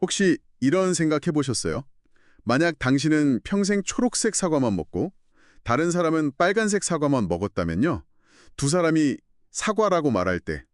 혹시 이런 생각 해보셨어요? 만약 당신은 평생 초록색 사과만 먹고 다른 사람은 빨간색 사과만 먹었다면요. 두 사람이 사과라고 말할 때,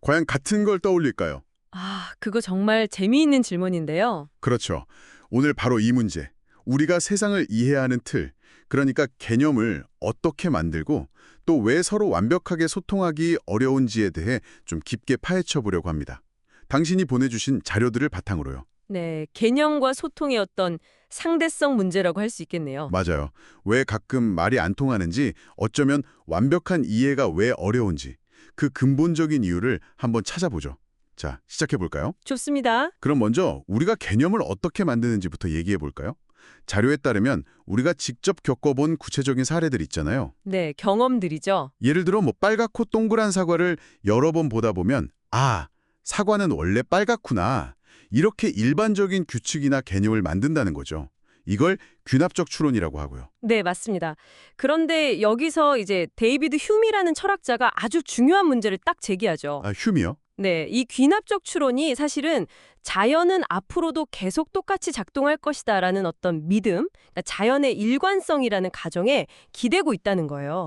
과연 같은 걸 떠올릴까요? 아, 그거 정말 재미있는 질문인데요. 그렇죠. 오늘 바로 이 문제. 우리가 세상을 이해하는 틀, 그러니까 개념을 어떻게 만들고 또 왜 서로 완벽하게 소통하기 어려운지에 대해 좀 깊게 파헤쳐 보려고 합니다. 당신이 보내주신 자료들을 바탕으로요. 네, 개념과 소통의 어떤 상대성 문제라고 할 수 있겠네요. 맞아요. 왜 가끔 말이 안 통하는지, 어쩌면 완벽한 이해가 왜 어려운지, 그 근본적인 이유를 한번 찾아보죠. 자, 시작해 볼까요? 좋습니다. 그럼 먼저 우리가 개념을 어떻게 만드는지부터 얘기해 볼까요? 자료에 따르면 우리가 직접 겪어본 구체적인 사례들 있잖아요. 네, 경험들이죠. 예를 들어 빨갛고 동그란 사과를 여러 번 보다 보면 아, 사과는 원래 빨갛구나. 이렇게 일반적인 규칙이나 개념을 만든다는 거죠. 이걸 귀납적 추론이라고 하고요. 네, 맞습니다. 그런데 여기서 이제 데이비드 휴미라는 철학자가 아주 중요한 문제를 딱 제기하죠. 아, 휴미요? 네, 이 귀납적 추론이 사실은 자연은 앞으로도 계속 똑같이 작동할 것이다라는 어떤 믿음, 그러니까 자연의 일관성이라는 가정에 기대고 있다는 거예요.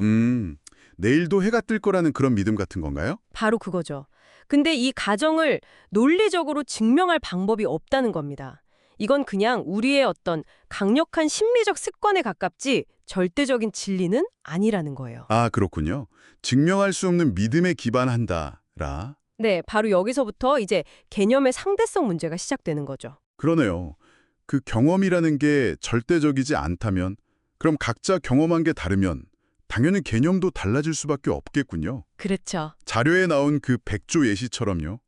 내일도 해가 뜰 거라는 그런 믿음 같은 건가요? 바로 그거죠. 근데 이 가정을 논리적으로 증명할 방법이 없다는 겁니다. 이건 그냥 우리의 어떤 강력한 심리적 습관에 가깝지 절대적인 진리는 아니라는 거예요. 아, 그렇군요. 증명할 수 없는 믿음에 기반한다라. 네, 바로 여기서부터 이제 개념의 상대성 문제가 시작되는 거죠. 그러네요. 그 경험이라는 게 절대적이지 않다면, 그럼 각자 경험한 게 다르면 당연히 개념도 달라질 수밖에 없겠군요. 그렇죠. 자료에 나온 그 백조 예시처럼요.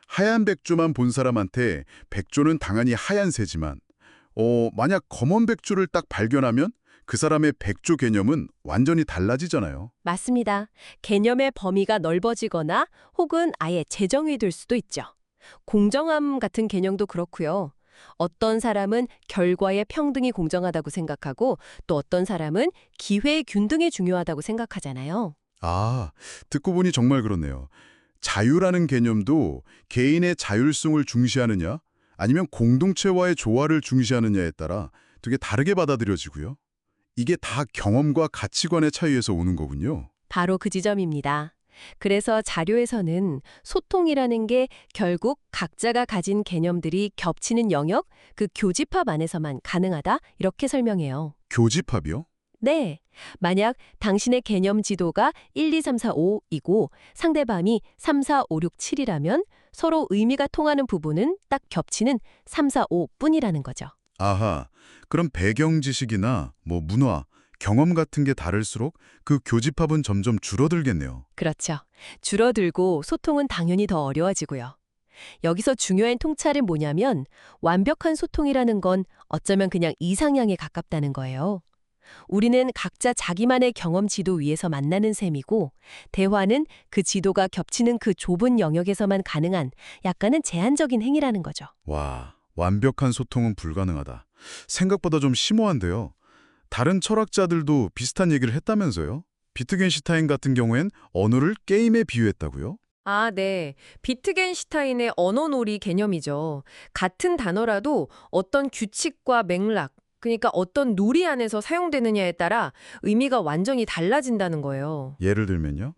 하얀 백조만 본 사람한테 백조는 당연히 하얀 새지만 만약 검은 백조를 딱 발견하면 그 사람의 백조 개념은 완전히 달라지잖아요. 맞습니다. 개념의 범위가 넓어지거나 혹은 아예 재정이 될 수도 있죠. 공정함 같은 개념도 그렇고요. 어떤 사람은 결과의 평등이 공정하다고 생각하고 또 어떤 사람은 기회의 균등이 중요하다고 생각하잖아요. 아, 듣고 보니 정말 그렇네요. 자유라는 개념도 개인의 자율성을 중시하느냐 아니면 공동체와의 조화를 중시하느냐에 따라 되게 다르게 받아들여지고요. 이게 다 경험과 가치관의 차이에서 오는 거군요. 바로 그 지점입니다. 그래서 자료에서는 소통이라는 게 결국 각자가 가진 개념들이 겹치는 영역, 그 교집합 안에서만 가능하다 이렇게 설명해요. 교집합이요? 네. 만약 당신의 개념 지도가 1, 2, 3, 4, 5이고 상대방이 3, 4, 5, 6, 7이라면 서로 의미가 통하는 부분은 딱 겹치는 3, 4, 5뿐이라는 거죠. 아하, 그럼 배경 지식이나 문화, 경험 같은 게 다를수록 그 교집합은 점점 줄어들겠네요. 그렇죠. 줄어들고 소통은 당연히 더 어려워지고요. 여기서 중요한 통찰은 뭐냐면 완벽한 소통이라는 건 어쩌면 그냥 이상향에 가깝다는 거예요. 우리는 각자 자기만의 경험 지도 위에서 만나는 셈이고 대화는 그 지도가 겹치는 그 좁은 영역에서만 가능한 약간은 제한적인 행위라는 거죠. 와, 완벽한 소통은 불가능하다. 생각보다 좀 심오한데요. 다른 철학자들도 비슷한 얘기를 했다면서요? 비트겐슈타인 같은 경우엔 언어를 게임에 비유했다고요? 아, 네. 비트겐슈타인의 언어놀이 개념이죠. 같은 단어라도 어떤 규칙과 맥락, 그러니까 어떤 놀이 안에서 사용되느냐에 따라 의미가 완전히 달라진다는 거예요. 예를 들면요?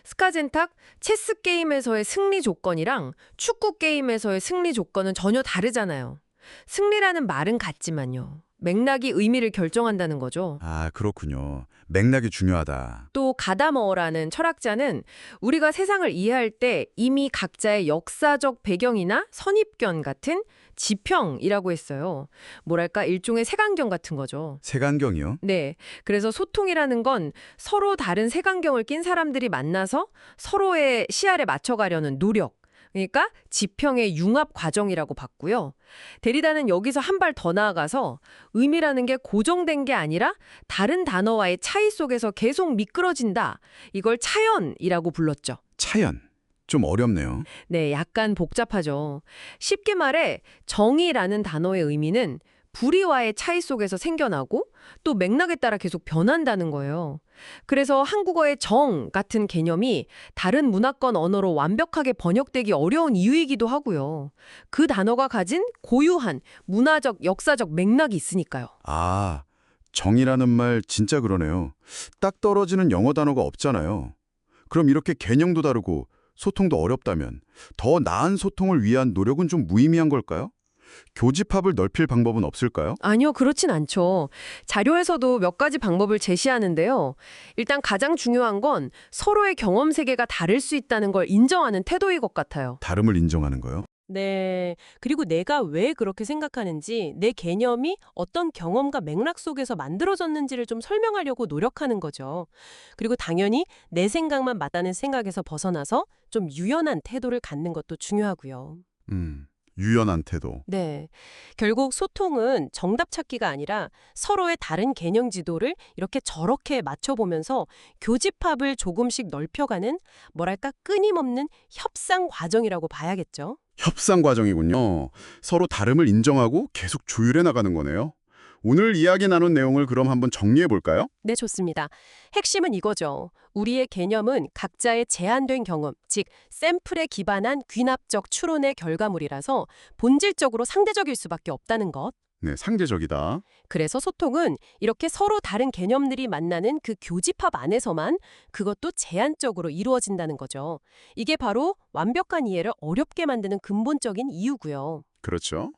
스카젠탁 체스 게임에서의 승리 조건이랑 축구 게임에서의 승리 조건은 전혀 다르잖아요. 승리라는 말은 같지만요. 맥락이 의미를 결정한다는 거죠. 아, 그렇군요. 맥락이 중요하다. 또 가다머어라는 철학자는 우리가 세상을 이해할 때 이미 각자의 역사적 배경이나 선입견 같은 지평이라고 했어요. 뭐랄까 일종의 색안경 같은 거죠. 색안경이요? 네. 그래서 소통이라는 건 서로 다른 색안경을 낀 사람들이 만나서 서로의 시야를 맞춰가려는 노력. 그러니까 지평의 융합 과정이라고 봤고요. 데리다는 여기서 한 발 더 나아가서 의미라는 게 고정된 게 아니라 다른 단어와의 차이 속에서 계속 미끄러진다. 이걸 차연이라고 불렀죠. 차연. 좀 어렵네요. 네, 약간 복잡하죠. 쉽게 말해 정의라는 단어의 의미는 불이와의 차이 속에서 생겨나고 또 맥락에 따라 계속 변한다는 거예요. 그래서 한국어의 정 같은 개념이 다른 문화권 언어로 완벽하게 번역되기 어려운 이유이기도 하고요. 그 단어가 가진 고유한 문화적, 역사적 맥락이 있으니까요. 아, 정이라는 말 진짜 그러네요. 딱 떨어지는 영어 단어가 없잖아요. 그럼 이렇게 개념도 다르고 소통도 어렵다면 더 나은 소통을 위한 노력은 좀 무의미한 걸까요? 교집합을 넓힐 방법은 없을까요? 아니요, 그렇진 않죠. 자료에서도 몇 가지 방법을 제시하는데요. 일단 가장 중요한 건 서로의 경험 세계가 다를 수 있다는 걸 인정하는 태도인 것 같아요. 다름을 인정하는 거요? 네. 그리고 내가 왜 그렇게 생각하는지, 내 개념이 어떤 경험과 맥락 속에서 만들어졌는지를 좀 설명하려고 노력하는 거죠. 그리고 당연히 내 생각만 맞다는 생각에서 벗어나서 좀 유연한 태도를 갖는 것도 중요하고요. 유연한 태도. 네. 결국 소통은 정답 찾기가 아니라 서로의 다른 개념 지도를 이렇게 저렇게 맞춰보면서 교집합을 조금씩 넓혀가는, 뭐랄까, 끊임없는 협상 과정이라고 봐야겠죠. 협상 과정이군요. 서로 다름을 인정하고 계속 조율해 나가는 거네요. 오늘 이야기 나눈 내용을 그럼 한번 정리해 볼까요? 네, 좋습니다. 핵심은 이거죠. 우리의 개념은 각자의 제한된 경험, 즉 샘플에 기반한 귀납적 추론의 결과물이라서 본질적으로 상대적일 수밖에 없다는 것. 네, 상대적이다. 그래서 소통은 이렇게 서로 다른 개념들이 만나는 그 교집합 안에서만, 그것도 제한적으로 이루어진다는 거죠. 이게 바로 완벽한 이해를 어렵게 만드는 근본적인 이유고요. 그렇죠.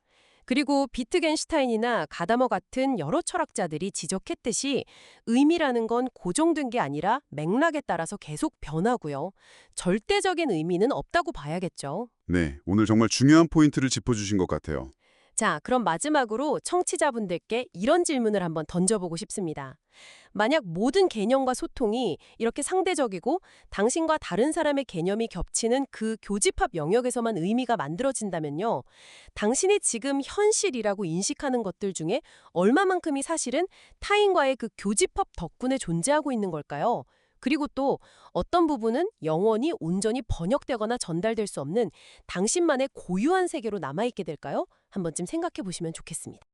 그리고 비트겐슈타인이나 가다머 같은 여러 철학자들이 지적했듯이 의미라는 건 고정된 게 아니라 맥락에 따라서 계속 변하고요. 절대적인 의미는 없다고 봐야겠죠. 네, 오늘 정말 중요한 포인트를 짚어주신 것 같아요. 자, 그럼 마지막으로 청취자분들께 이런 질문을 한번 던져보고 싶습니다. 만약 모든 개념과 소통이 이렇게 상대적이고 당신과 다른 사람의 개념이 겹치는 그 교집합 영역에서만 의미가 만들어진다면요. 당신이 지금 현실이라고 인식하는 것들 중에 얼마만큼이 사실은 타인과의 그 교집합 덕분에 존재하고 있는 걸까요? 그리고 또 어떤 부분은 영원히 온전히 번역되거나 전달될 수 없는 당신만의 고유한 세계로 남아있게 될까요? 한 번쯤 생각해 보시면 좋겠습니다.